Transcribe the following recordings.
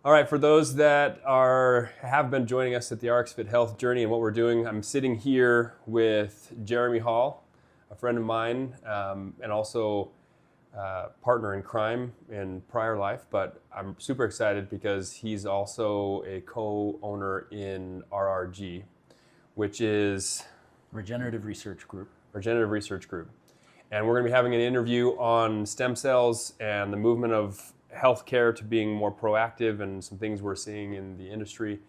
All right, for those that have been joining us at the RxFit Health journey and what we're doing, I'm sitting here with Jeremy Hall, a friend of mine, and also partner in crime in prior life. But I'm super excited because he's also a co-owner in RRG, which is Regenerative Research Group. Regenerative Research Group. And we're going to be having an interview on stem cells and the movement of healthcare to being more proactive and some things we're seeing in the industry.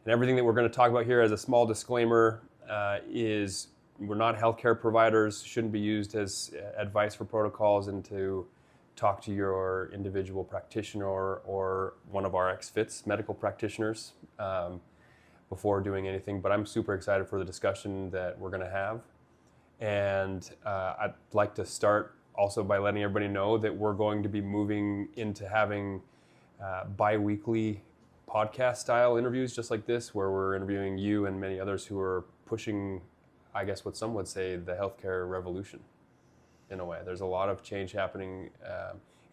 And everything that we're going to talk about here, as a small disclaimer, is we're not healthcare providers, shouldn't be used as advice for protocols, and to talk to your individual practitioner or one of our RxFits medical practitioners before doing anything. But I'm super excited for the discussion that we're going to have. And I'd like to start also by letting everybody know that we're going to be moving into having bi-weekly podcast style interviews just like this, where we're interviewing you and many others who are pushing, I guess what some would say, the healthcare revolution in a way. There's a lot of change happening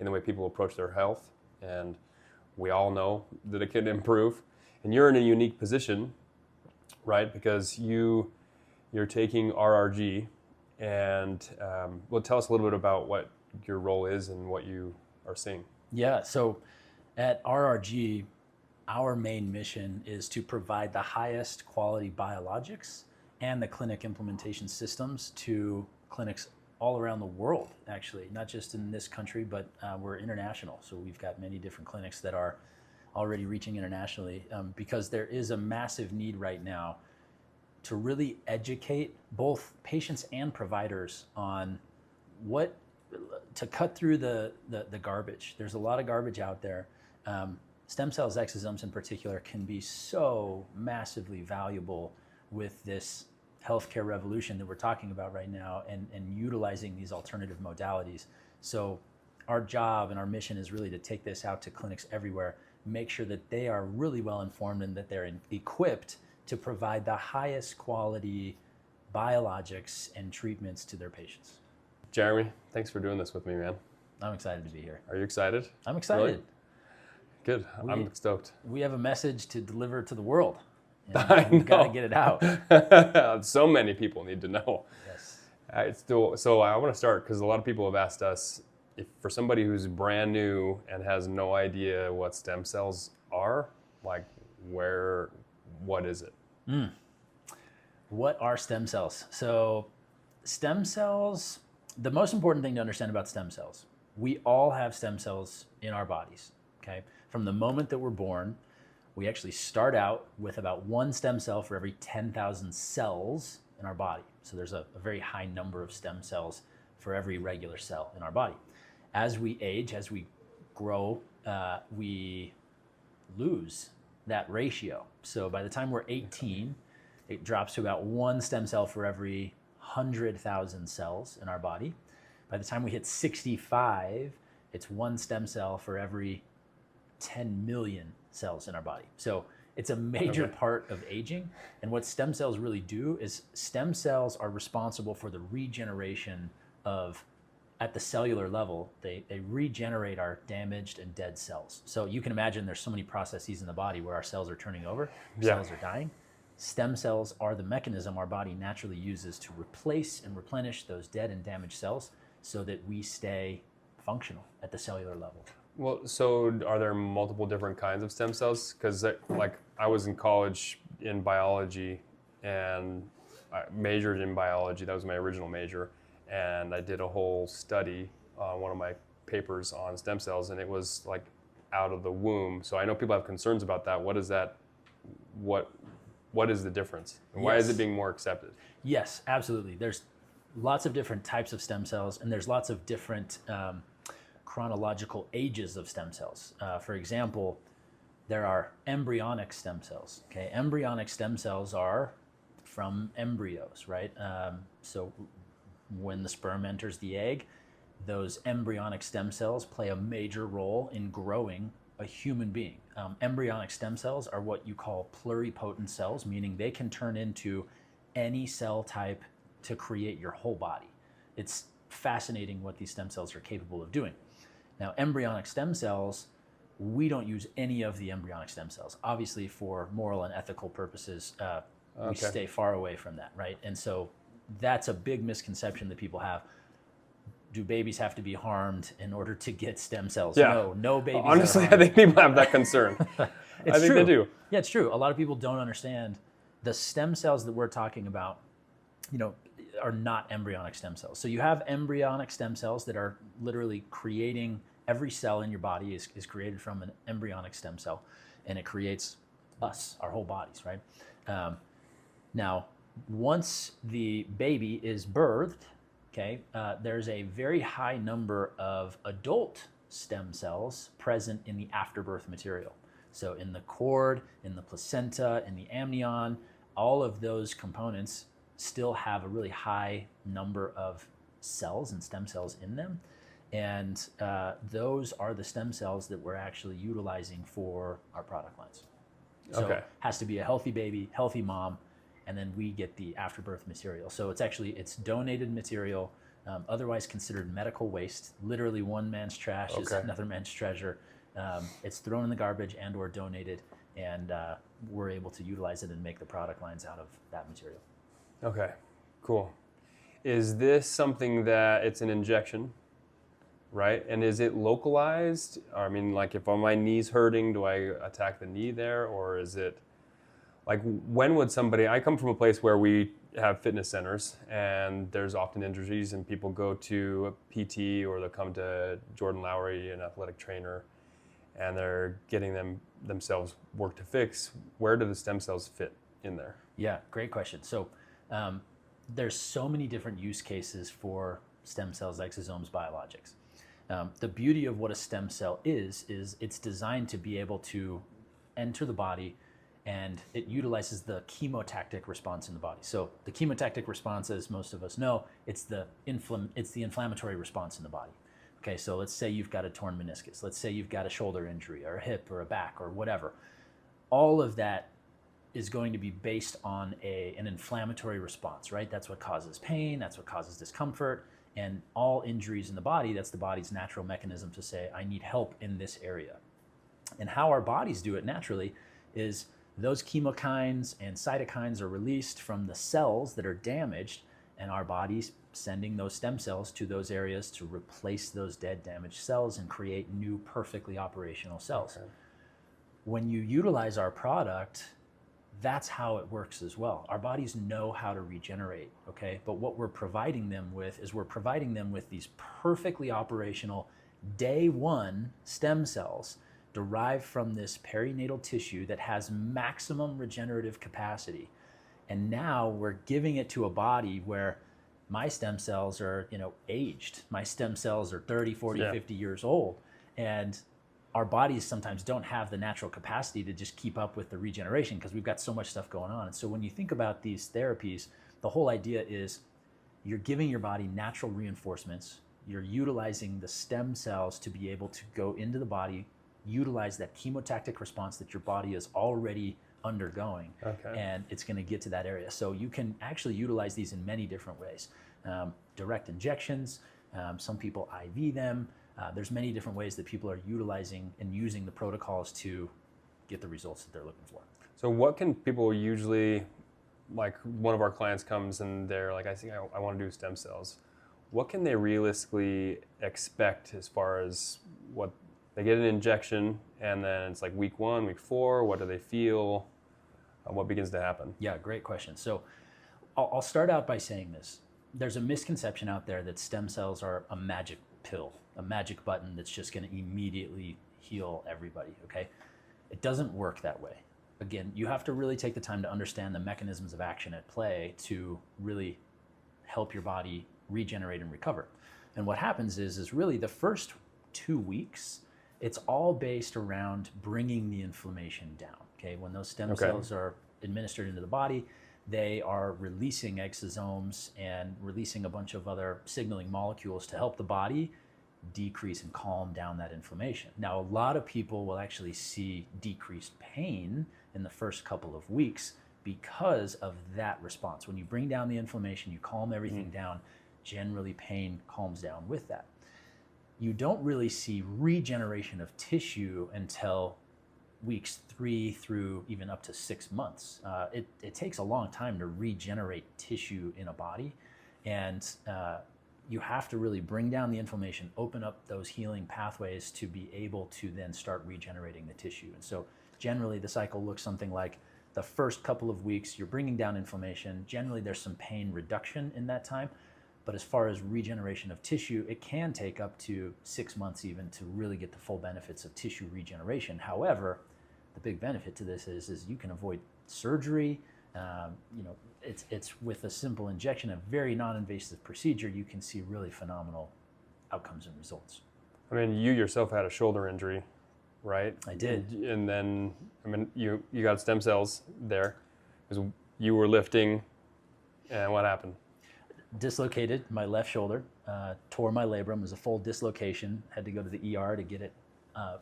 in the way people approach their health, and we all know that it can improve. And you're in a unique position, right? Because you're taking RRG, and well, tell us a little bit about what your role is and what you are seeing. Yeah, so at RRG, our main mission is to provide the highest quality biologics and the clinic implementation systems to clinics all around the world, actually, not just in this country, but we're international. So we've got many different clinics that are already reaching internationally because there is a massive need right now to really educate both patients and providers on what to cut through the garbage. There's a lot of garbage out there. Stem cells, exosomes in particular, can be so massively valuable with this healthcare revolution that we're talking about right now, and utilizing these alternative modalities. So our job and our mission is really to take this out to clinics everywhere, make sure that they are really well informed and that they're equipped to provide the highest quality biologics and treatments to their patients. Jeremy, thanks for doing this with me, man. I'm excited to be here. Are you excited? I'm excited. Really? Good. I'm stoked. We have a message to deliver to the world. And we've got to get it out. So many people need to know. Yes. So I want to start because a lot of people have asked us, if for somebody who's brand new and has no idea what stem cells are, like what is it? What are stem cells? So stem cells, the most important thing to understand about stem cells, we all have stem cells in our bodies, okay? From the moment that we're born, we actually start out with about one stem cell for every 10,000 cells in our body. So there's a very high number of stem cells for every regular cell in our body. As we age, as we grow, we lose that ratio. So by the time we're 18, it drops to about one stem cell for every 100,000 cells in our body. By the time we hit 65, it's one stem cell for every 10 million cells in our body. So it's a major part of aging. And what stem cells really do is stem cells are responsible for the regeneration of, at the cellular level, they regenerate our damaged and dead cells. So you can imagine there's so many processes in the body where our cells are turning over, cells are dying. Stem cells are the mechanism our body naturally uses to replace and replenish those dead and damaged cells so that we stay functional at the cellular level. Well, so are there multiple different kinds of stem cells? Because like I was in college in biology and I majored in biology. That was my original major. And I did a whole study on one of my papers on stem cells, and it was like out of the womb. So I know people have concerns about that. What is that? What is the difference? And why is it being more accepted? Yes, absolutely. There's lots of different types of stem cells, and there's lots of different chronological ages of stem cells. For example, there are embryonic stem cells. Okay, embryonic stem cells are from embryos, right? So when the sperm enters the egg, those embryonic stem cells play a major role in growing a human being. Embryonic stem cells are what you call pluripotent cells, meaning they can turn into any cell type to create your whole body. It's fascinating what these stem cells are capable of doing. Now, embryonic stem cells we don't use any of the embryonic stem cells. Obviously, for moral and ethical purposes, we stay far away from that, right? And so that's a big misconception that people have. Do babies have to be harmed in order to get stem cells? Yeah. No babies Honestly, are harmed. I think people have that concern. I think they do. Yeah, it's true. A lot of people don't understand the stem cells that we're talking about, are not embryonic stem cells. So you have embryonic stem cells that are literally creating, every cell in your body is created from an embryonic stem cell, and it creates us, our whole bodies, right? Now, once the baby is birthed, there's a very high number of adult stem cells present in the afterbirth material. So in the cord, in the placenta, in the amnion, all of those components still have a really high number of cells and stem cells in them. And those are the stem cells that we're actually utilizing for our product lines. So it has to be a healthy baby, healthy mom, and then we get the afterbirth material. So it's donated material, otherwise considered medical waste. Literally one man's trash is another man's treasure. It's thrown in the garbage and or donated, and we're able to utilize it and make the product lines out of that material. Okay, cool. Is this something that it's an injection, right? And is it localized? I mean, like if my knee's hurting, do I attack the knee there? Or is it, like when would somebody, I come from a place where we have fitness centers and there's often injuries and people go to a PT or they'll come to Jordan Lowry, an athletic trainer, and they're getting themselves work to fix. Where do the stem cells fit in there? Yeah, great question. So there's so many different use cases for stem cells, exosomes, biologics. The beauty of what a stem cell is it's designed to be able to enter the body, and it utilizes the chemotactic response in the body. So the chemotactic response, as most of us know, it's the inflammatory response in the body. Okay, so let's say you've got a torn meniscus. Let's say you've got a shoulder injury or a hip or a back or whatever. All of that is going to be based on an inflammatory response, right? That's what causes pain, that's what causes discomfort, and all injuries in the body, that's the body's natural mechanism to say, I need help in this area. And how our bodies do it naturally is those chemokines and cytokines are released from the cells that are damaged, and our body's sending those stem cells to those areas to replace those dead, damaged cells and create new, perfectly operational cells. Okay. When you utilize our product, that's how it works as well. Our bodies know how to regenerate, okay? But what we're providing them with is these perfectly operational day one stem cells derived from this perinatal tissue that has maximum regenerative capacity. And now we're giving it to a body where my stem cells are, aged. My stem cells are 30, 40, 50 years old. And our bodies sometimes don't have the natural capacity to just keep up with the regeneration because we've got so much stuff going on. And so when you think about these therapies, the whole idea is you're giving your body natural reinforcements. You're utilizing the stem cells to be able to go into the body, utilize that chemotactic response that your body is already undergoing, and it's going to get to that area. So you can actually utilize these in many different ways. Direct injections, some people IV them. There's many different ways that people are utilizing and using the protocols to get the results that they're looking for. So what can people usually, like one of our clients comes and they're like, I want to do stem cells. What can they realistically expect as far as what they get an injection and then it's like week 1, week 4, what do they feel? What begins to happen? Yeah, great question. So I'll start out by saying this. There's a misconception out there that stem cells are a magic pill, a magic button that's just going to immediately heal everybody, okay? It doesn't work that way. Again, you have to really take the time to understand the mechanisms of action at play to really help your body regenerate and recover. And what happens is really the first 2 weeks, it's all based around bringing the inflammation down, okay? When those stem cells are administered into the body, they are releasing exosomes and releasing a bunch of other signaling molecules to help the body decrease and calm down that inflammation. Now, a lot of people will actually see decreased pain in the first couple of weeks because of that response. When you bring down the inflammation, you calm everything down, generally pain calms down with that. you don't really see regeneration of tissue until weeks 3 through even up to 6 months. It takes a long time to regenerate tissue in a body, and you have to really bring down the inflammation, open up those healing pathways to be able to then start regenerating the tissue. And so generally the cycle looks something like the first couple of weeks, you're bringing down inflammation. Generally there's some pain reduction in that time. But as far as regeneration of tissue, it can take up to 6 months even to really get the full benefits of tissue regeneration. However, the big benefit to this is you can avoid surgery. It's with a simple injection, a very non-invasive procedure, you can see really phenomenal outcomes and results. I mean, you yourself had a shoulder injury, right? I did. And then, I mean, you got stem cells there because you were lifting, and what happened? Dislocated my left shoulder, tore my labrum. It was a full dislocation. Had to go to the ER to get it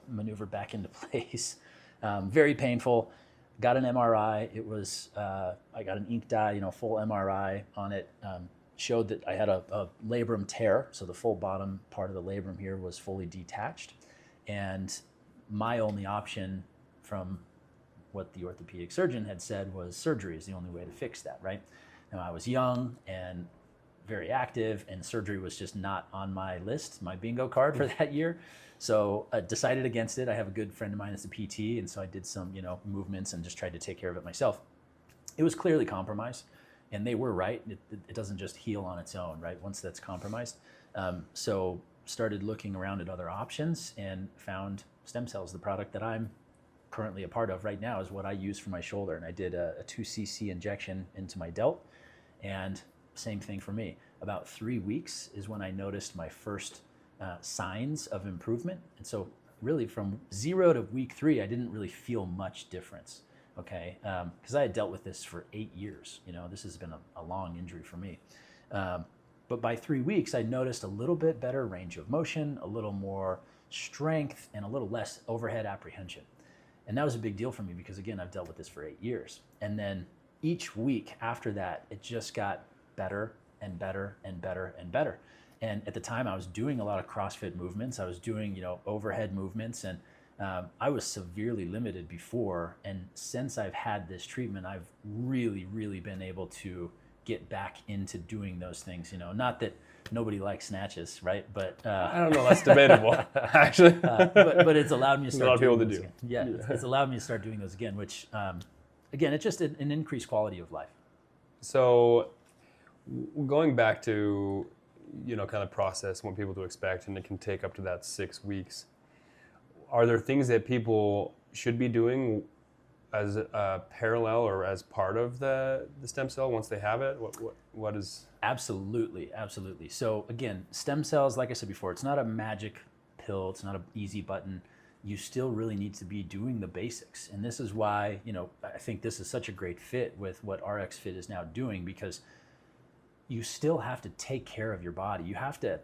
maneuvered back into place. Very painful. Got an MRI. It was I got an ink dye, full MRI on it. Showed that I had a labrum tear, so the full bottom part of the labrum here was fully detached. And my only option, from what the orthopedic surgeon had said, was surgery is the only way to fix that. Right now, I was young and very active, and surgery was just not on my list, my bingo card for that year. So I decided against it. I have a good friend of mine that's a PT, and so I did some, movements and just tried to take care of it myself. It was clearly compromised, and they were right. It doesn't just heal on its own, right? Once that's compromised. So started looking around at other options and found stem cells. The product that I'm currently a part of right now is what I use for my shoulder, and I did a 2 cc injection into my delt, and same thing for me. About 3 weeks is when I noticed my first signs of improvement. And so really from 0 to week 3, I didn't really feel much difference, okay? Because I had dealt with this for 8 years. This has been a long injury for me. But by 3 weeks, I noticed a little bit better range of motion, a little more strength, and a little less overhead apprehension. And that was a big deal for me because, again, I've dealt with this for 8 years. And then each week after that, it just got better and better and better and better. And at the time, I was doing a lot of CrossFit movements. I was doing, overhead movements, and I was severely limited before. And since I've had this treatment, I've really, really been able to get back into doing those things. Not that nobody likes snatches, right? But I don't know. That's debatable, actually. But it's allowed me to start. A lot of people doing to those do. again. Yeah, it's allowed me to start doing those again, which, again, it's just an increased quality of life. So, going back to, kind of process, want people to expect, and it can take up to that 6 weeks. Are there things that people should be doing as a parallel or as part of the stem cell once they have it? What is? Absolutely. So again, stem cells, like I said before, it's not a magic pill. It's not an easy button. You still really need to be doing the basics. And this is why, I think this is such a great fit with what RxFit is now doing, because you still have to take care of your body. You have to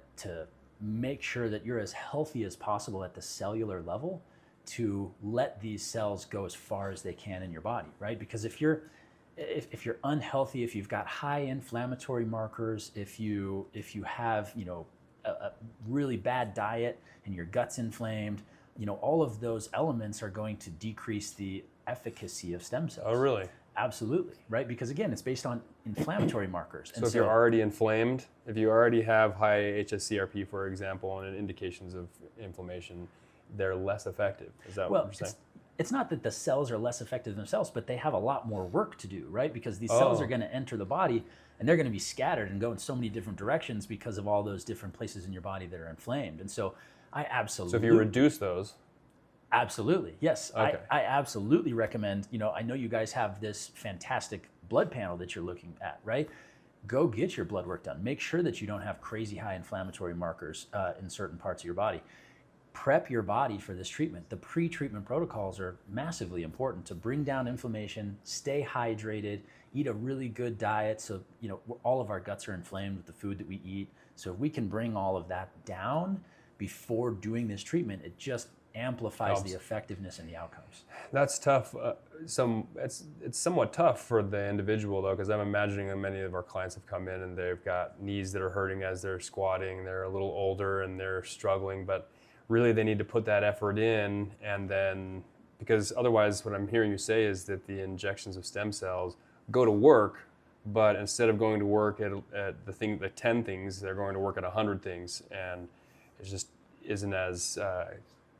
make sure that you're as healthy as possible at the cellular level to let these cells go as far as they can in your body, right? Because if you're unhealthy, if you've got high inflammatory markers, if you have, a really bad diet and your gut's inflamed, all of those elements are going to decrease the efficacy of stem cells. Oh, really? Absolutely, right? Because again, it's based on inflammatory markers. So if you're already inflamed, if you already have high HSCRP, for example, and indications of inflammation, they're less effective. Is that what you're saying? It's not that the cells are less effective themselves, but they have a lot more work to do, right? Because these cells are going to enter the body, and they're going to be scattered and go in so many different directions because of all those different places in your body that are inflamed. And so I absolutely... So if you reduce those... Absolutely, yes. Okay. I absolutely recommend, I know you guys have this fantastic blood panel that you're looking at, right? Go get your blood work done. Make sure that you don't have crazy high inflammatory markers in certain parts of your body. Prep your body for this treatment. The pre-treatment protocols are massively important to bring down inflammation, stay hydrated, eat a really good diet. So, all of our guts are inflamed with the food that we eat. So if we can bring all of that down before doing this treatment, it just amplifies the effectiveness and the outcomes. That's tough. it's somewhat tough for the individual though, because I'm imagining that many of our clients have come in and they've got knees that are hurting as they're squatting. They're a little older and they're struggling, but really they need to put that effort in, and then because otherwise, what I'm hearing you say is that the injections of stem cells go to work, but instead of going to work at the 10 things, they're going to work at 100 things, and it just isn't as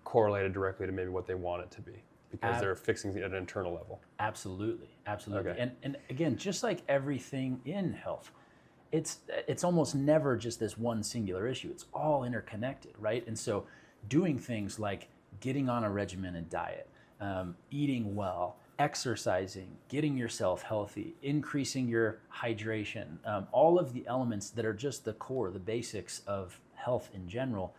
correlated directly to maybe what they want it to be, because they're fixing it at an internal level. Absolutely. Okay. And again, just like everything in health, it's almost never just this one singular issue. It's all interconnected, right? And so doing things like getting on a regimented diet, eating well, exercising, getting yourself healthy, increasing your hydration, all of the elements that are just the core, the basics of health in general,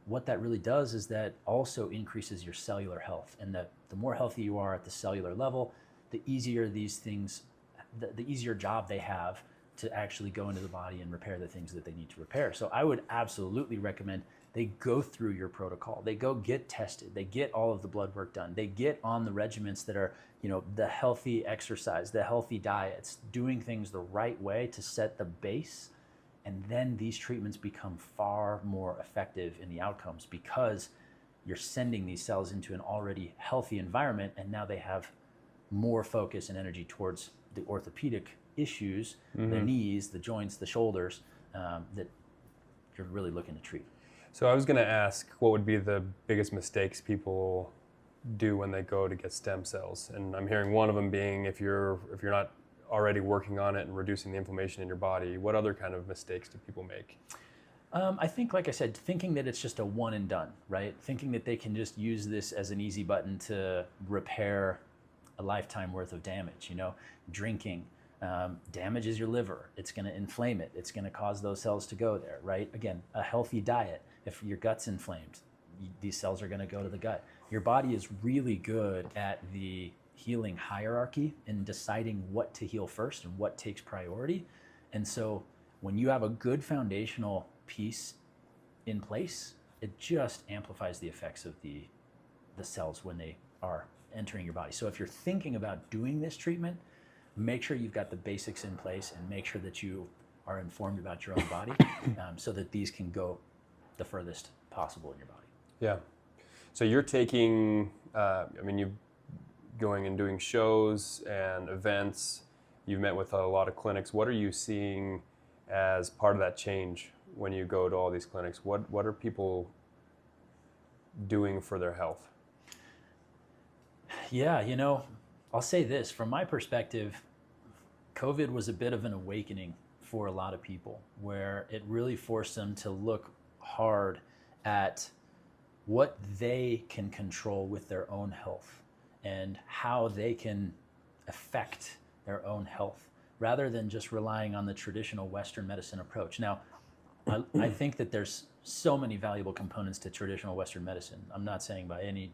what that really does is that also increases your cellular health. And the more healthy you are at the cellular level, the easier these things, the easier job they have to actually go into the body and repair the things that they need to repair. So I would absolutely recommend they go through your protocol. They go get tested. They get all of the blood work done. They get on the regimens that are, the healthy exercise, the healthy diets, doing things the right way to set the base. And then these treatments become far more effective in the outcomes, because you're sending these cells into an already healthy environment, and now they have more focus and energy towards the orthopedic issues, the knees, the joints, the shoulders, that you're really looking to treat. So I was going to ask, what would be the biggest mistakes people do when they go to get stem cells? And I'm hearing one of them being, if you're not already working on it and reducing the inflammation in your body, what other kind of mistakes do people make? I think, like I said, thinking that it's just a one and done, right? Thinking that they can just use this as an easy button to repair a lifetime worth of damage. Drinking damages your liver. It's going to inflame it. It's going to cause those cells to go there, right? Again, a healthy diet. If your gut's inflamed, these cells are going to go to the gut. Your body is really good at the healing hierarchy and deciding what to heal first and what takes priority. And so when you have a good foundational piece in place, it just amplifies the effects of the cells when they are entering your body. So if you're thinking about doing this treatment, make sure you've got the basics in place and make sure that you are informed about your own body, so that these can go the furthest possible in your body. Yeah. So you're taking, you're going and doing shows and events. You've met with a lot of clinics. What are you seeing as part of that change when you go to all these clinics? What are people doing for their health? Yeah, I'll say this, from my perspective, COVID was a bit of an awakening for a lot of people, where it really forced them to look hard at what they can control with their own health and how they can affect their own health, rather than just relying on the traditional Western medicine approach. Now, I think that there's so many valuable components to traditional Western medicine. I'm not saying by any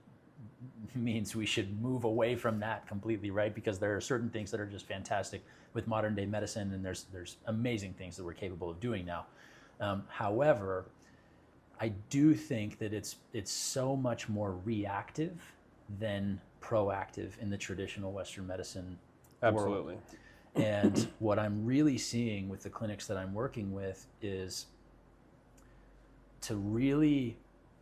means we should move away from that completely, right? Because there are certain things that are just fantastic with modern day medicine, and there's amazing things that we're capable of doing now. However, I do think that it's so much more reactive than proactive in the traditional Western medicine Absolutely. world. And what I'm really seeing with the clinics that I'm working with is to really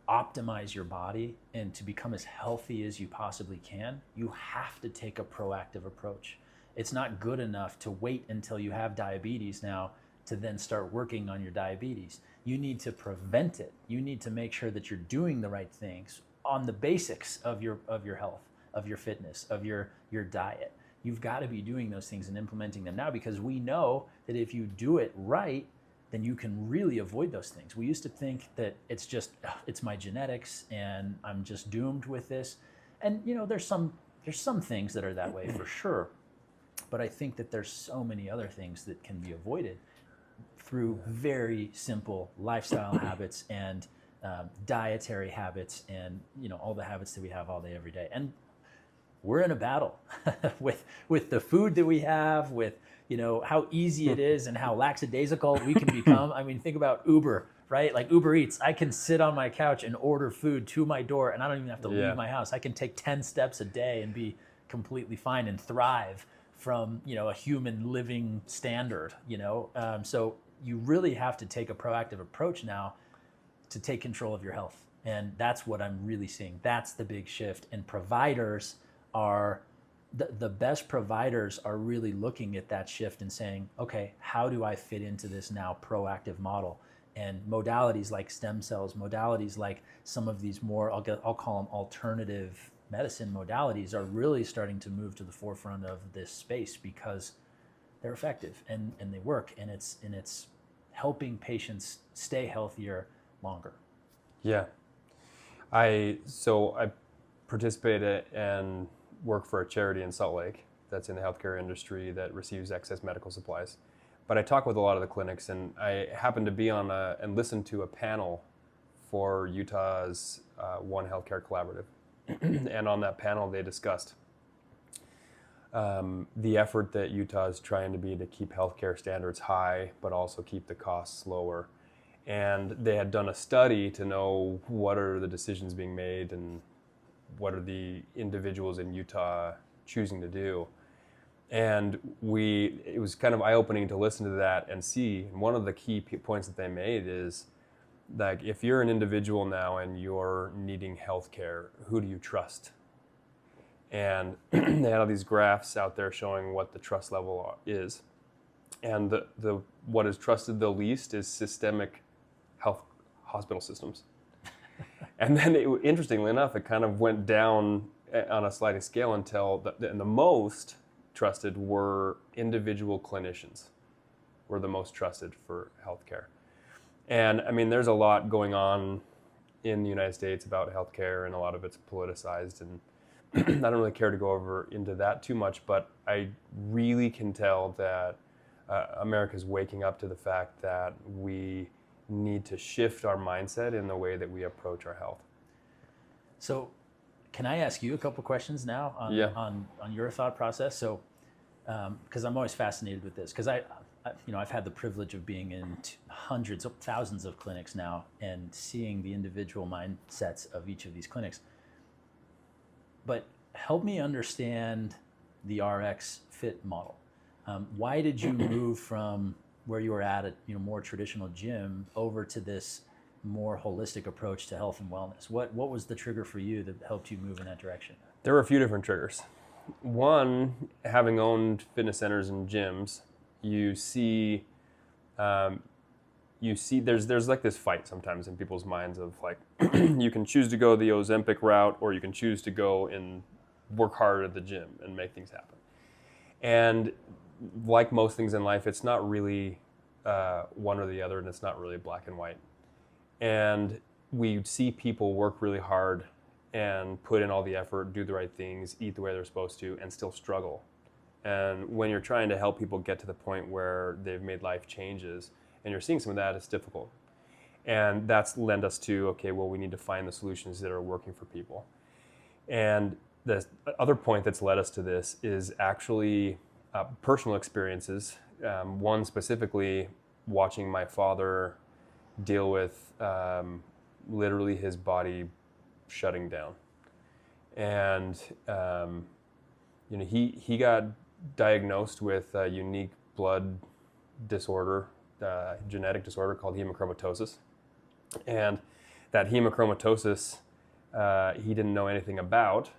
optimize your body and to become as healthy as you possibly can, you have to take a proactive approach. It's not good enough to wait until you have diabetes now to then start working on your diabetes. You need to prevent it. You need to make sure that you're doing the right things on the basics of your health, of your fitness, of your diet. You've got to be doing those things and implementing them now, because we know that if you do it right, then you can really avoid those things. We used to think that it's my genetics and I'm just doomed with this. And there's some things that are that way for sure. But I think that there's so many other things that can be avoided through very simple lifestyle habits and dietary habits and all the habits that we have all day, every day. And we're in a battle with the food that we have, with how easy it is and how lackadaisical we can become. I mean, think about Uber, right? Like Uber Eats. I can sit on my couch and order food to my door, and I don't even have to leave my house. I can take 10 steps a day and be completely fine and thrive from, a human living standard, So you really have to take a proactive approach now to take control of your health. And that's what I'm really seeing. That's the big shift. And providers are, the best providers are really looking at that shift and saying, okay, how do I fit into this now proactive model? And modalities like stem cells, modalities like some of these more, I'll call them alternative medicine modalities, are really starting to move to the forefront of this space because they're effective and they work, and it's helping patients stay healthier longer. Yeah. I participate and work for a charity in Salt Lake that's in the healthcare industry that receives excess medical supplies. But I talk with a lot of the clinics, and I happened to be on and listen to a panel for Utah's One Healthcare Collaborative. And on that panel, they discussed the effort that Utah is trying to be to keep healthcare standards high, but also keep the costs lower. And they had done a study to know what are the decisions being made and what are the individuals in Utah choosing to do. And it was kind of eye-opening to listen to that and see. And one of the key points that they made is, like, if you're an individual now and you're needing healthcare, who do you trust? And they had all these graphs out there showing what the trust level is. And the what is trusted the least is systemic health hospital systems. And then, interestingly enough, it kind of went down on a sliding scale until the most trusted were individual clinicians, were the most trusted for healthcare. And I mean, there's a lot going on in the United States about healthcare, and a lot of it's politicized, and I don't really care to go into that too much, but I really can tell that America's waking up to the fact that we need to shift our mindset in the way that we approach our health. So can I ask you a couple questions now on your thought process? So, because I'm always fascinated with this, because I've had the privilege of being in hundreds of thousands of clinics now and seeing the individual mindsets of each of these clinics. But help me understand the RX Fit model. Why did you move from where you were at a more traditional gym over to this more holistic approach to health and wellness? What was the trigger for you that helped you move in that direction? There were a few different triggers. One, having owned fitness centers and gyms, you see there's like this fight sometimes in people's minds of like, you can choose to go the Ozempic route, or you can choose to go and work hard at the gym and make things happen. And like most things in life, it's not really one or the other, and it's not really black and white. And we see people work really hard and put in all the effort, do the right things, eat the way they're supposed to, and still struggle. And when you're trying to help people get to the point where they've made life changes, and you're seeing some of that, it's difficult. And that's led us to, okay, well, we need to find the solutions that are working for people. And the other point that's led us to this is actually personal experiences. One specifically, watching my father deal with literally his body shutting down. And he got diagnosed with a unique blood disorder, genetic disorder called hemochromatosis. And that hemochromatosis, he didn't know anything about.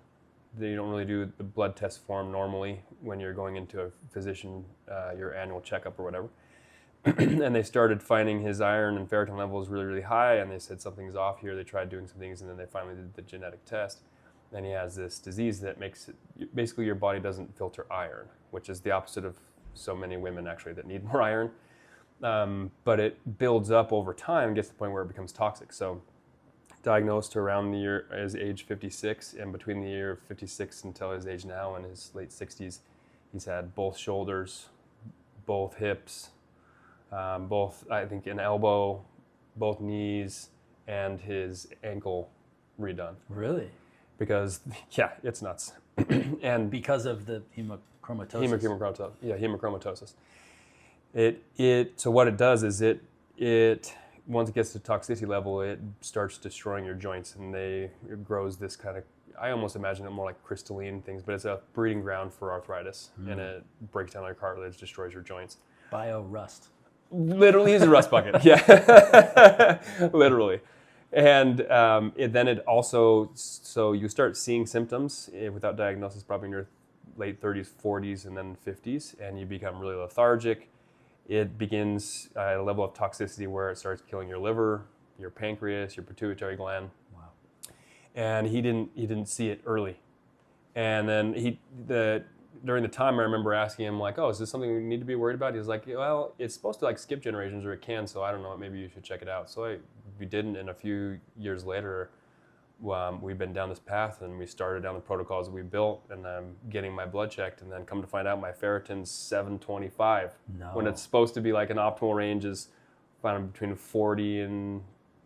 You don't really do the blood test form normally when you're going into a physician, your annual checkup or whatever. And they started finding his iron and ferritin levels really, really high, and they said something's off here. They tried doing some things, and then they finally did the genetic test. And he has this disease that makes it, basically your body doesn't filter iron, which is the opposite of so many women actually that need more iron. But it builds up over time and gets to the point where it becomes toxic. So diagnosed around his age 56, and between the year 56 until his age now in his late 60s, he's had both shoulders, both hips, both, I think, an elbow, both knees, and his ankle redone. Really? Because, yeah, it's nuts. And because of the hemochromatosis. Hemochromatosis. So what it does is it once it gets to toxicity level, it starts destroying your joints, and it grows this kind I almost imagine it more like crystalline things, but it's a breeding ground for arthritis, and it breaks down your cartilage, destroys your joints. Bio-rust. Literally is a rust bucket. Yeah, literally. And then it also, so you start seeing symptoms without diagnosis probably in your late 30s, 40s, and then 50s, and you become really lethargic. It begins at a level of toxicity where it starts killing your liver, your pancreas, your pituitary gland. Wow. And he didn't see it early. And then during the time I remember asking him like, oh, is this something we need to be worried about? He was like, well, it's supposed to like skip generations, or it can, so I don't know, maybe you should check it out. So we didn't, and a few years later, we've been down this path, and we started down the protocols that we built, and I'm getting my blood checked, and then come to find out my ferritin's 725. No. When it's supposed to be like an optimal range is found between 40 and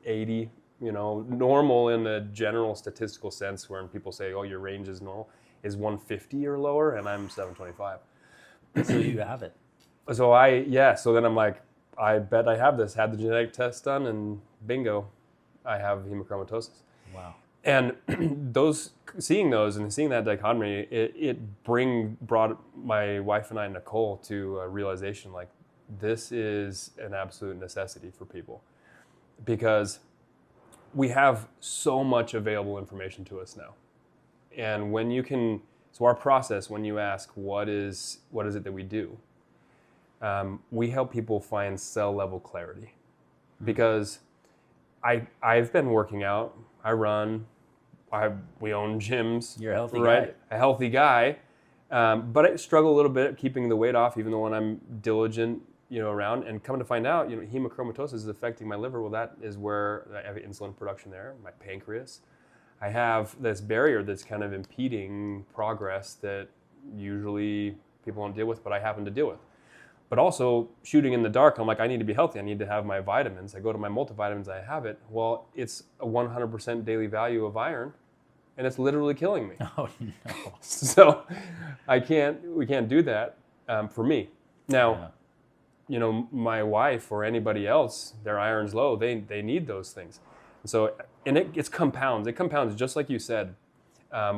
80. Normal in the general statistical sense, when people say, oh, your range is normal, is 150 or lower, and I'm 725. So you have it. So then I'm like, I bet I have this. Had the genetic test done, and bingo, I have hemochromatosis. Wow. And seeing that dichotomy, it brought my wife and I, Nicole, to a realization like this is an absolute necessity for people, because we have so much available information to us now. And so our process, when you ask what is it that we do, we help people find cell level clarity. Because I've been working out, I run, we own gyms. You're a healthy right? guy. A healthy guy, but I struggle a little bit keeping the weight off, even though when I'm diligent, around, and coming to find out, hemochromatosis is affecting my liver. Well, that is where I have insulin production there, my pancreas. I have this barrier that's kind of impeding progress that usually people don't deal with, but I happen to deal with. But also shooting in the dark, I'm like, I need to be healthy. I need to have my vitamins. I go to my multivitamins, I have it. Well, it's a 100% daily value of iron, and it's literally killing me. Oh, no. So we can't do that for me. Now, my wife or anybody else, their iron's low, they need those things. So, and it compounds. It compounds just like you said.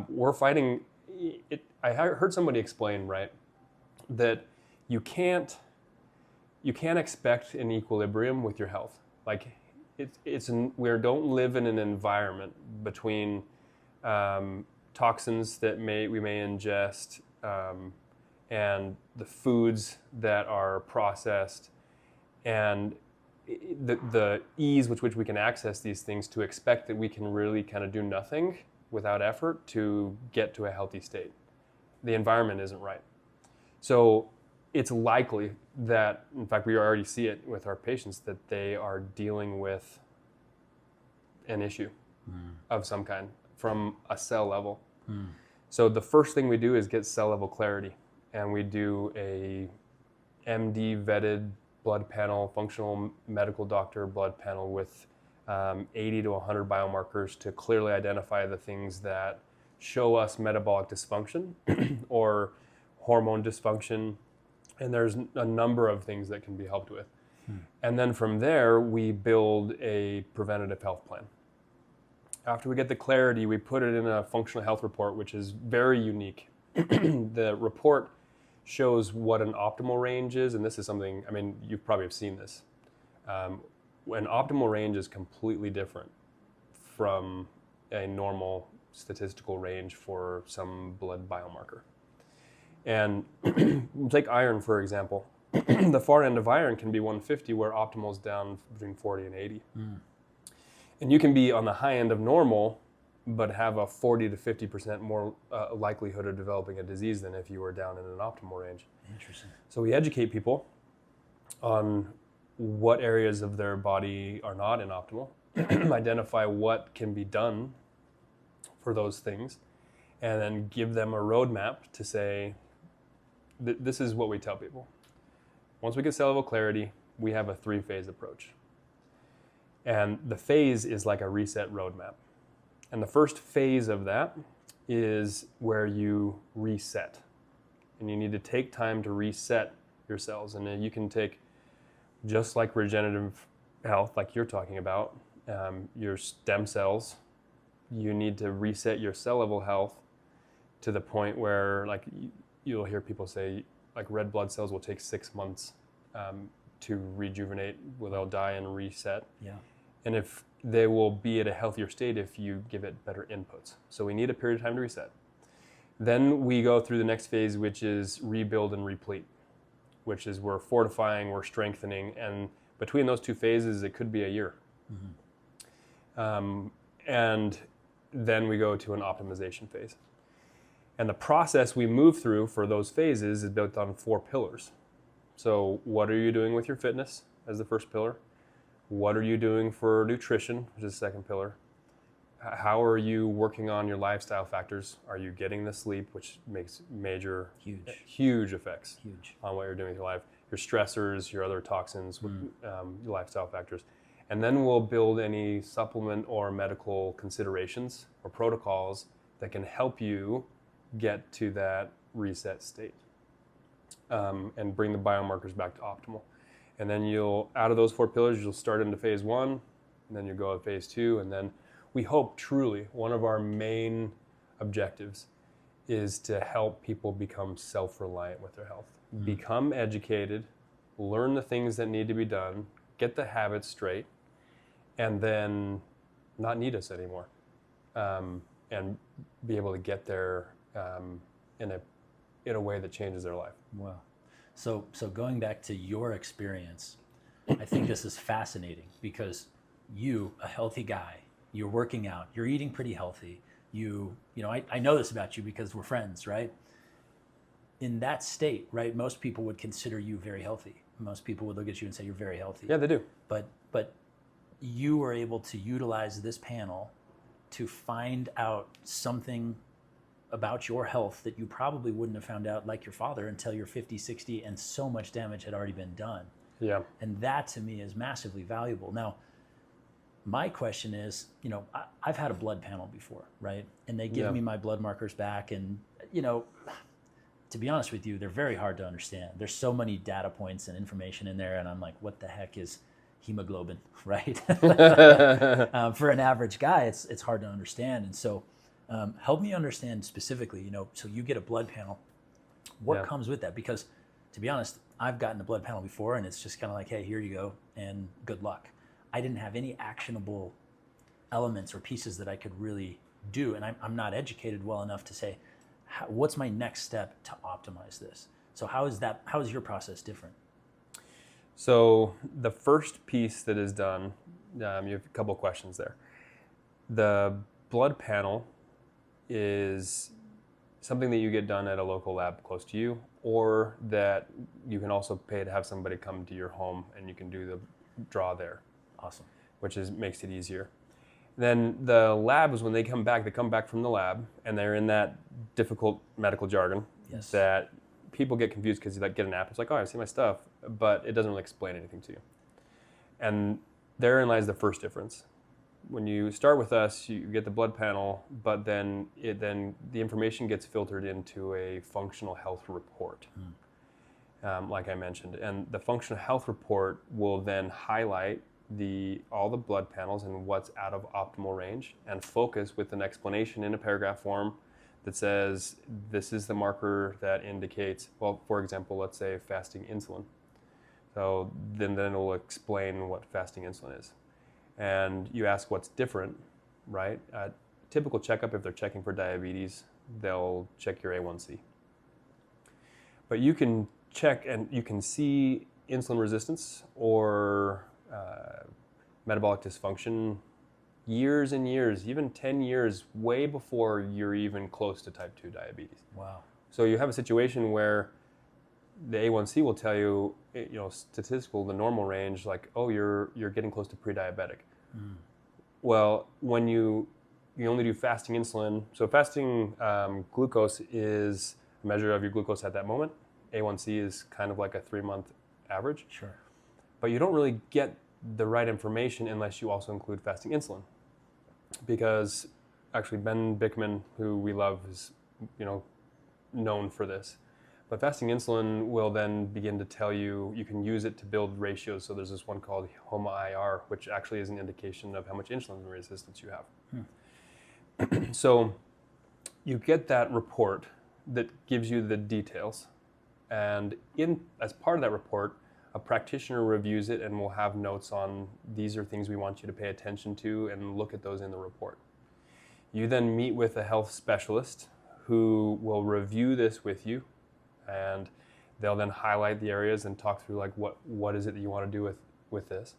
We're fighting it. I heard somebody explain, right, that you can't expect an equilibrium with your health. Like we don't live in an environment between toxins that we may ingest and the foods that are processed, and the ease with which we can access these things, to expect that we can really kind of do nothing without effort to get to a healthy state. The environment isn't right. So it's likely that, in fact, we already see it with our patients, that they are dealing with an issue of some kind from a cell level. So the first thing we do is get cell level clarity, and we do a MD vetted blood panel, functional medical doctor blood panel with 80 to 100 biomarkers to clearly identify the things that show us metabolic dysfunction or hormone dysfunction. And there's a number of things that can be helped with. And then from there, we build a preventative health plan. After we get the clarity, we put it in a functional health report, which is very unique. The report shows what an optimal range is, and this is something, you probably have seen this. An optimal range is completely different from a normal statistical range for some blood biomarker. And take iron, for example. The far end of iron can be 150, where optimal is down between 40 and 80. And you can be on the high end of normal, but have a 40 to 50% more likelihood of developing a disease than if you were down in an optimal range. Interesting. So we educate people on what areas of their body are not in optimal, identify what can be done for those things, and then give them a roadmap to say, this is what we tell people. Once we get cell level clarity, we have a 3-phase approach. And the phase is like a reset roadmap. And the first phase of that is where you reset. And you need to take time to reset your cells. And then you can take, just like regenerative health, like you're talking about, your stem cells, you need to reset your cell level health to the point where, like, you'll hear people say, like, red blood cells will take 6 months to rejuvenate, where they'll die and reset. Yeah. And if they will be at a healthier state if you give it better inputs. So we need a period of time to reset. Then we go through the next phase, which is rebuild and replete, which is we're fortifying, we're strengthening, and between those two phases, it could be a year. And then we go to an optimization phase. And the process we move through for those phases is built on 4 pillars. So what are you doing with your fitness as the first pillar? What are you doing for nutrition, which is the second pillar? How are you working on your lifestyle factors? Are you getting the sleep, which makes huge effects on what you're doing with your life? Your stressors, your other toxins, your lifestyle factors. And then we'll build any supplement or medical considerations or protocols that can help you get to that reset state and bring the biomarkers back to optimal. And then out of those 4 pillars, you'll start into phase 1, and then you go to phase 2, and then we hope truly one of our main objectives is to help people become self-reliant with their health, become educated, learn the things that need to be done, get the habits straight, and then not need us anymore, and be able to get there in a way that changes their life. Wow. So going back to your experience, I think this is fascinating because you, a healthy guy, you're working out, you're eating pretty healthy. I know this about you because we're friends, right? In that state, right, most people would consider you very healthy. Most people would look at you and say you're very healthy. Yeah, they do. But you were able to utilize this panel to find out something about your health that you probably wouldn't have found out, like your father, until you're 50, 60, and so much damage had already been done. Yeah. And that to me is massively valuable. Now, my question is, I've had a blood panel before, right? And they give me my blood markers back, and, to be honest with you, they're very hard to understand. There's so many data points and information in there, and I'm like, what the heck is hemoglobin, right? For an average guy, it's hard to understand. And so help me understand specifically, so you get a blood panel, what comes with that? Because to be honest, I've gotten a blood panel before, and it's just kind of like, hey, here you go, and good luck. I didn't have any actionable elements or pieces that I could really do, and I'm not educated well enough to say, what's my next step to optimize this? So how is your process different? So the first piece that is done, you have a couple of questions there. The blood panel is something that you get done at a local lab close to you, or that you can also pay to have somebody come to your home and you can do the draw there. Awesome. Which makes it easier. Then the labs, when they come back from the lab, and they're in that difficult medical jargon that people get confused because you get an app. It's like, oh, I see my stuff, but it doesn't really explain anything to you. And therein lies the first difference. When you start with us, you get the blood panel, but then the information gets filtered into a functional health report, like I mentioned. And the functional health report will then highlight all the blood panels and what's out of optimal range, and focus with an explanation in a paragraph form that says this is the marker that indicates, well, for example, let's say fasting insulin. So then it will explain what fasting insulin is. And you ask what's different, right? Typical checkup, if they're checking for diabetes, they'll check your A1C. But you can check and you can see insulin resistance or metabolic dysfunction years and years, even 10 years, way before you're even close to type 2 diabetes. Wow. So you have a situation where the A1C will tell you, the normal range, like, oh, you're getting close to pre-diabetic. Well, when you only do fasting insulin, so fasting glucose is a measure of your glucose at that moment. A1C is kind of like a 3-month average. Sure. But you don't really get the right information unless you also include fasting insulin. Because actually Ben Bickman, who we love, is known for this. But fasting insulin will then begin to tell you can use it to build ratios. So there's this one called HOMA-IR, which actually is an indication of how much insulin resistance you have. So you get that report that gives you the details, and as part of that report, a practitioner reviews it and will have notes on these are things we want you to pay attention to and look at those in the report. You then meet with a health specialist who will review this with you, and they'll then highlight the areas and talk through like what is it that you want to do with this.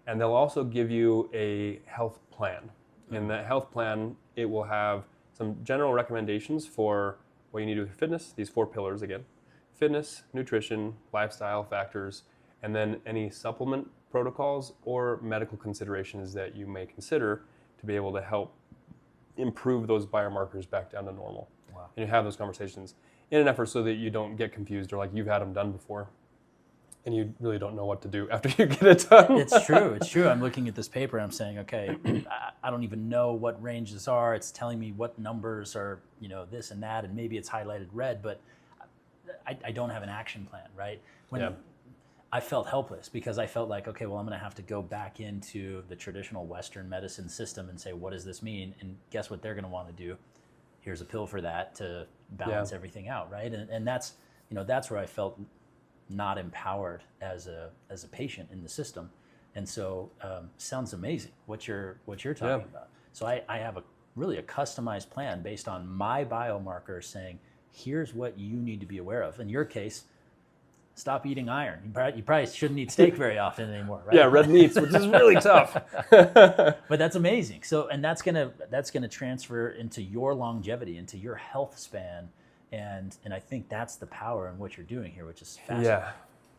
And they'll also give you a health plan. In that health plan, it will have some general recommendations for what you need to do with fitness, these 4 pillars again: fitness, nutrition, lifestyle factors, and then any supplement protocols or medical considerations that you may consider to be able to help improve those biomarkers back down to normal. Wow. And you have those conversations in an effort so that you don't get confused or like you've had them done before and you really don't know what to do after you get it done. It's true. I'm looking at this paper and I'm saying, okay, I don't even know what ranges are. It's telling me what numbers are, this and that, and maybe it's highlighted red, but I don't have an action plan, right? When I felt helpless because I felt like, okay, well, I'm going to have to go back into the traditional Western medicine system and say, what does this mean? And guess what they're going to want to do? Here's a pill for that to balance everything out, right? And that's, that's where I felt not empowered as a patient in the system. And so sounds amazing what you're talking about. So I have really a customized plan based on my biomarkers saying, here's what you need to be aware of. In your case, stop eating iron. You probably shouldn't eat steak very often anymore, right? Yeah, red meats, which is really tough. But that's amazing. So, and that's gonna transfer into your longevity, into your health span, and I think that's the power in what you're doing here, which is fascinating.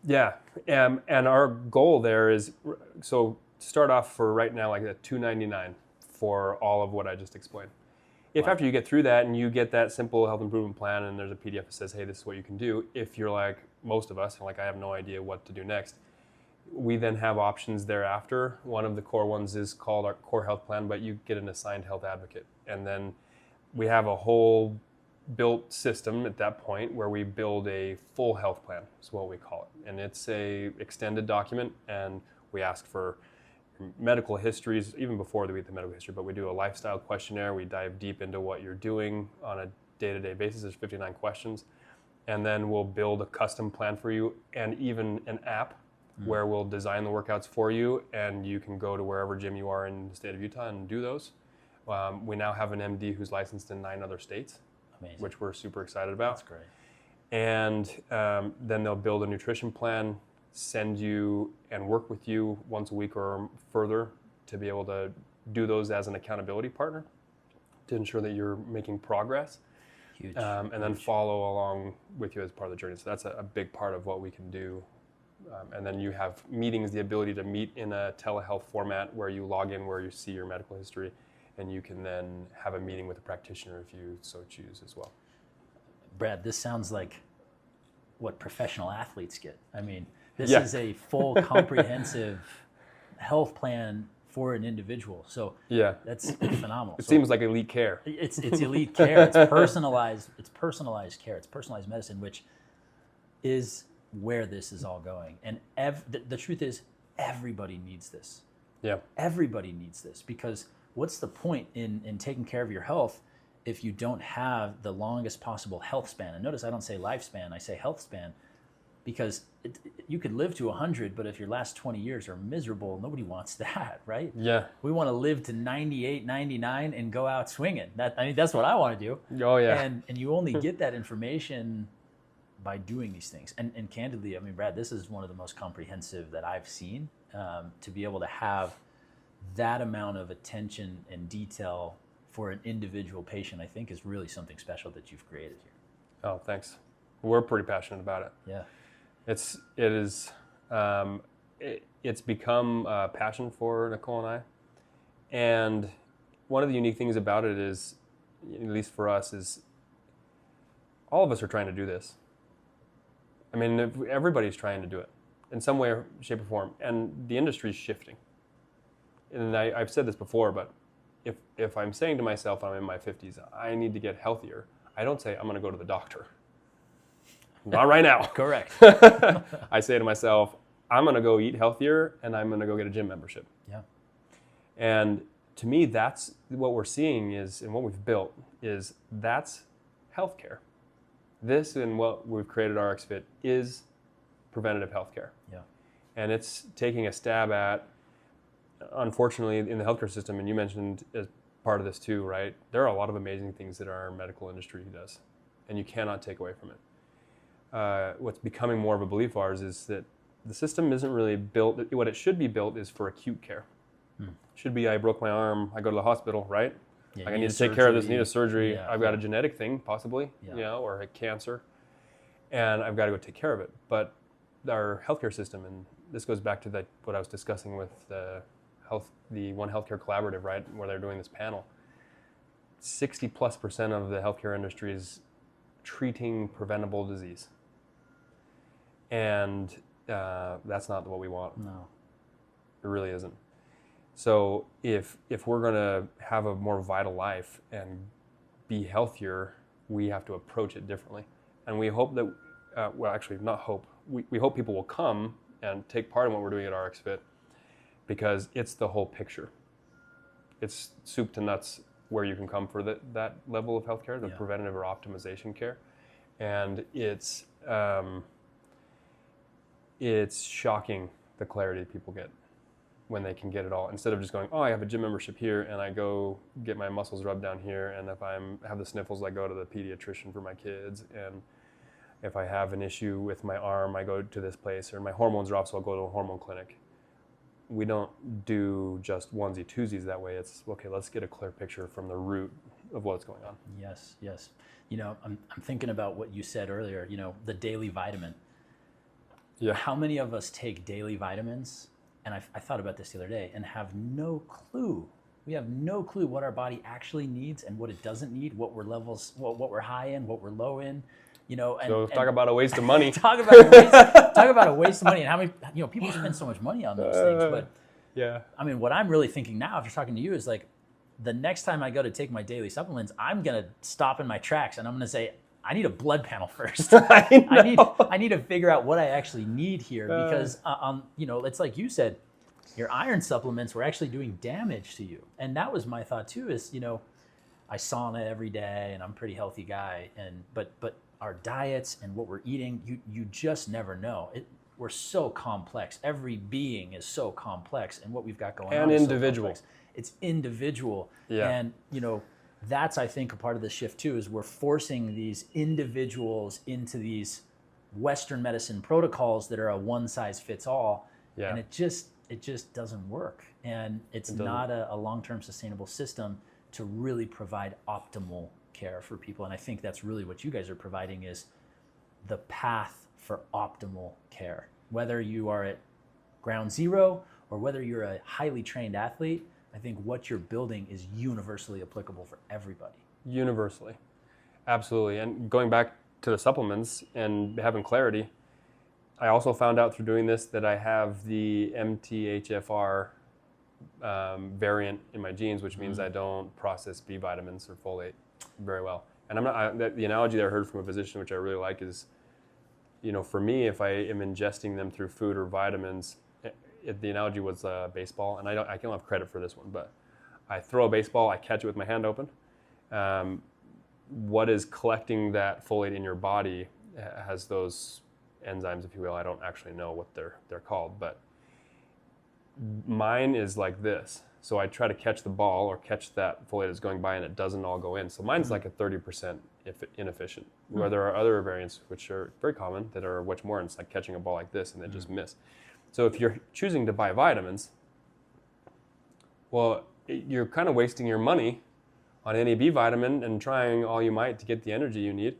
Yeah. And our goal there is, so to start off for right now, like at $299 for all of what I just explained. If after you get through that and you get that simple health improvement plan and there's a PDF that says, hey, this is what you can do, if you're like most of us, and like I have no idea what to do next, we then have options thereafter. One of the core ones is called our core health plan, but you get an assigned health advocate. And then we have a whole built system at that point where we build a full health plan, is what we call it. And it's a extended document, and we ask for medical histories, even before we get the medical history, but we do a lifestyle questionnaire. We dive deep into what you're doing on a day-to-day basis. There's 59 questions. And then we'll build a custom plan for you and even an app where we'll design the workouts for you, and you can go to wherever gym you are in the state of Utah and do those. We now have an MD who's licensed in 9 other states, which we're super excited about. That's great. And then they'll build a nutrition plan, send you and work with you once a week or further to be able to do those as an accountability partner to ensure that you're making progress. Huge. And then follow along with you as part of the journey. So that's a big part of what we can do. And then you have meetings, the ability to meet in a telehealth format where you log in, where you see your medical history, and you can then have a meeting with a practitioner if you so choose as well. Brad, this sounds like what professional athletes get. I mean, this is a full comprehensive health plan for an individual. So that's phenomenal. It seems like elite care. It's elite care. It's personalized care. It's personalized medicine, which is where this is all going. And the truth is, everybody needs this. Yeah. Everybody needs this, because what's the point in taking care of your health if you don't have the longest possible health span? And notice I don't say lifespan, I say health span, because you could live to 100, but if your last 20 years are miserable, nobody wants that, right? Yeah. We want to live to 98, 99 and go out swinging. That's what I want to do. Oh, yeah. And you only get that information by doing these things. And candidly, I mean, Brad, this is one of the most comprehensive that I've seen. To be able to have that amount of attention and detail for an individual patient, I think is really something special that you've created here. Oh, thanks. We're pretty passionate about it. Yeah. It's become a passion for Nicole and I. And one of the unique things about it is, at least for us, is all of us are trying to do this. I mean, everybody's trying to do it in some way, shape, or form, and the industry's shifting. And I've said this before, but if I'm saying to myself, I'm in my 50s, I need to get healthier, I don't say I'm going to go to the doctor. Not right now. Correct. I say to myself, I'm going to go eat healthier, and I'm going to go get a gym membership. Yeah. And to me, that's what we're seeing is, and what we've built is, that's healthcare. This and what we've created RxFit is preventative healthcare. Yeah. And it's taking a stab at, unfortunately, in the healthcare system, and you mentioned as part of this too, right? There are a lot of amazing things that our medical industry does, and you cannot take away from it. What's becoming more of a belief of ours is that the system isn't really built, what it should be built is for acute care. Should be, I broke my arm, I go to the hospital, right? Yeah, like I need to take care of this, need a surgery, Yeah, I've got a genetic thing, possibly, or a cancer, and I've got to go take care of it. But our healthcare system, and this goes back to what I was discussing with the One Healthcare Collaborative, right, where they're doing this panel. 60+% of the healthcare industry is treating preventable disease, and that's not what we want. No, it really isn't. So if we're going to have a more vital life and be healthier, we have to approach it differently. And we hope that, well, actually, not hope. We hope people will come and take part in what we're doing at RxFit, because it's the whole picture. It's soup to nuts where you can come for that level of healthcare, the preventative or optimization care. And it's shocking the clarity people get when they can get it all, instead of just going, oh, I have a gym membership here and I go get my muscles rubbed down here, and if I have the sniffles, I go to the pediatrician for my kids, and if I have an issue with my arm, I go to this place, or my hormones are off, so I'll go to a hormone clinic. We don't do just onesie twosies that way. It's, okay, let's get a clear picture from the root of what's going on. Yes, yes. You know, I'm thinking about what you said earlier, you know, the daily vitamin. Yeah. How many of us take daily vitamins, and I thought about this the other day, and have no clue. We have no clue what our body actually needs and what it doesn't need, what we're what we're high in, what we're low in, you know. And talk about a waste of money. talk about a waste of money, and how many, you know, people spend so much money on those things. But yeah, I mean, what I'm really thinking now, after talking to you, is like, the next time I go to take my daily supplements, I'm gonna stop in my tracks and I'm gonna say, I need a blood panel first. I need to figure out what I actually need here, because you know, it's like you said, your iron supplements were actually doing damage to you. And that was my thought too, is, you know, I sauna every day and I'm a pretty healthy guy, and but our diets and what we're eating, you just never know. We're so complex. Every being is so complex, and what we've got going on is individual. So complex. It's individual. Yeah. And, you know, that's, I think, a part of the shift too, is we're forcing these individuals into these Western medicine protocols that are a one size fits all. Yeah. And it just doesn't work. And it's not a long-term sustainable system to really provide optimal care for people. And I think that's really what you guys are providing, is the path for optimal care. Whether you are at ground zero or whether you're a highly trained athlete, I think what you're building is universally applicable for everybody. Universally. Absolutely. And going back to the supplements and having clarity, I also found out through doing this that I have the MTHFR variant in my genes, which means I don't process B vitamins or folate very well. And the analogy that I heard from a physician, which I really like, is, you know, for me, if I am ingesting them through food or vitamins, the analogy was baseball, and I can't have credit for this one, but I throw a baseball, I catch it with my hand open. What is collecting that folate in your body has those enzymes, if you will. I don't actually know what they're called, but mine is like this. So I try to catch the ball or catch that folate that's going by, and it doesn't all go in. So mine's like a 30% inefficient. Where there are other variants, which are very common, that are much more, and it's like catching a ball like this and they just miss. So if you're choosing to buy vitamins, well, you're kind of wasting your money on any B vitamin and trying all you might to get the energy you need.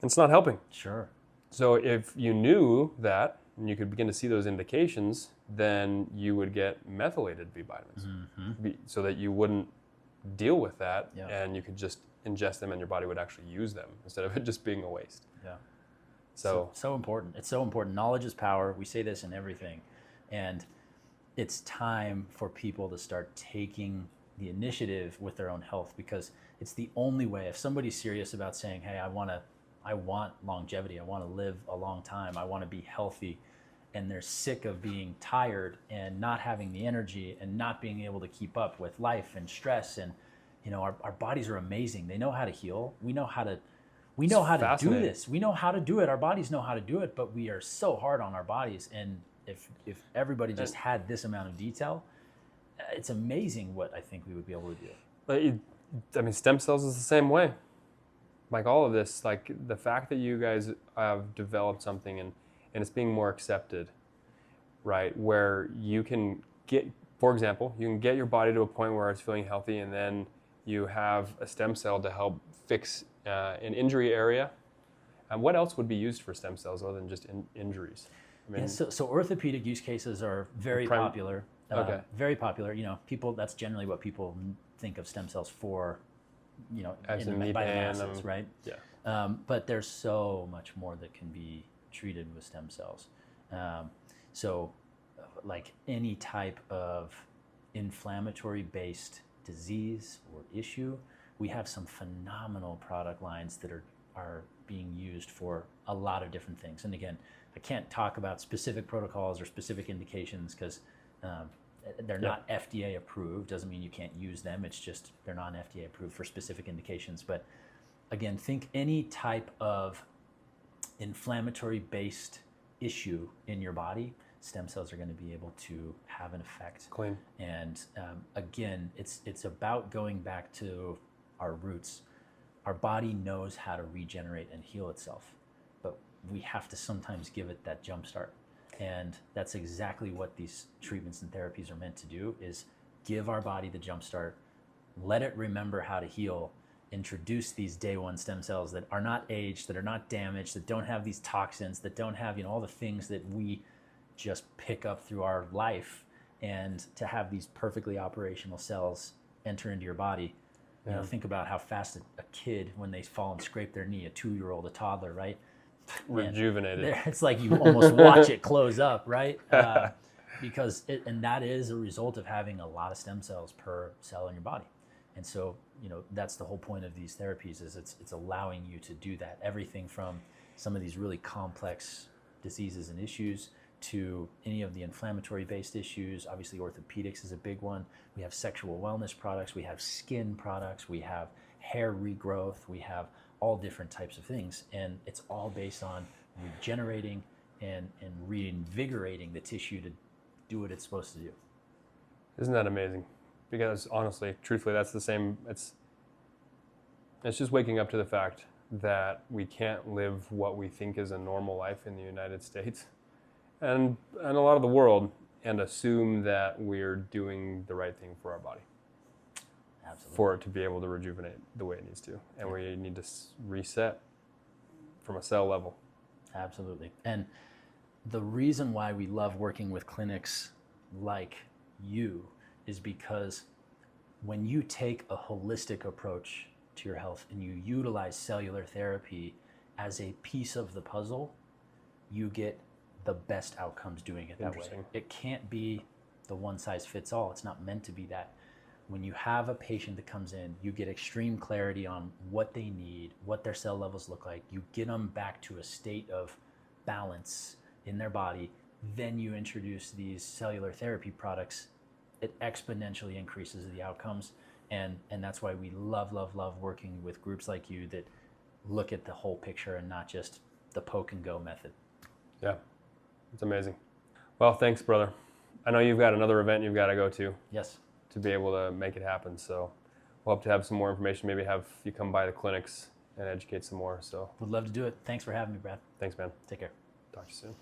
It's not helping. Sure. So if you knew that, and you could begin to see those indications, then you would get methylated B vitamins, so that you wouldn't deal with that, and you could just ingest them and your body would actually use them instead of it just being a waste. Yeah. So important. It's so important. Knowledge is power. We say this in everything. And it's time for people to start taking the initiative with their own health, because it's the only way. If somebody's serious about saying, hey, I want longevity, I want to live a long time, I want to be healthy, and they're sick of being tired and not having the energy and not being able to keep up with life and stress. And our bodies are amazing. They know how to heal. We know how to do this. We know how to do it. Our bodies know how to do it, but we are so hard on our bodies. And if everybody just had this amount of detail, it's amazing what I think we would be able to do. But stem cells is the same way. Like all of this, like the fact that you guys have developed something and it's being more accepted, right? Where you can get, for example, you can get your body to a point where it's feeling healthy, and then you have a stem cell to help fix an injury area. And what else would be used for stem cells other than just injuries? So orthopedic use cases are very popular. Okay. Very popular. People, that's generally what people think of stem cells for, by the masses, right? Yeah. But there's so much more that can be treated with stem cells. So like any type of inflammatory-based disease or issue, we have some phenomenal product lines that are being used for a lot of different things. And again, I can't talk about specific protocols or specific indications because they're not FDA approved. Doesn't mean you can't use them. It's just they're not FDA approved for specific indications. But again, think any type of inflammatory-based issue in your body, stem cells are going to be able to have an effect. Clean. And again, it's about going back to our roots. Our body knows how to regenerate and heal itself, but we have to sometimes give it that jump start. And that's exactly what these treatments and therapies are meant to do, is give our body the jump start, let it remember how to heal, introduce these day one stem cells that are not aged, that are not damaged, that don't have these toxins, that don't have all the things that we just pick up through our life, and to have these perfectly operational cells enter into your body. Think about how fast a kid, when they fall and scrape their knee, a 2-year-old, a toddler, right? Rejuvenated. It's like you almost watch it close up, right? Because that is a result of having a lot of stem cells per cell in your body. And so, that's the whole point of these therapies, is it's allowing you to do that. Everything from some of these really complex diseases and issues to any of the inflammatory-based issues. Obviously, orthopedics is a big one. We have sexual wellness products. We have skin products. We have hair regrowth. We have all different types of things. And it's all based on regenerating and reinvigorating the tissue to do what it's supposed to do. Isn't that amazing? Because honestly, truthfully, that's the same. It's just waking up to the fact that we can't live what we think is a normal life in the United States and a lot of the world, and assume that we're doing the right thing for our body. Absolutely. For it to be able to rejuvenate the way it needs to. And we need to reset from a cell level. Absolutely. And the reason why we love working with clinics like you is because when you take a holistic approach to your health and you utilize cellular therapy as a piece of the puzzle, you get the best outcomes doing it that way. It can't be the one size fits all. It's not meant to be that. When you have a patient that comes in, you get extreme clarity on what they need, what their cell levels look like. You get them back to a state of balance in their body. Then you introduce these cellular therapy products. It exponentially increases the outcomes. And that's why we love working with groups like you that look at the whole picture and not just the poke and go method. Yeah, it's amazing. Well, thanks, brother. I know you've got another event you've got to go to. Yes. To be able to make it happen. So we'll hope to have some more information, maybe have you come by the clinics and educate some more. So would love to do it. Thanks for having me, Brad. Thanks, man. Take care. Talk to you soon.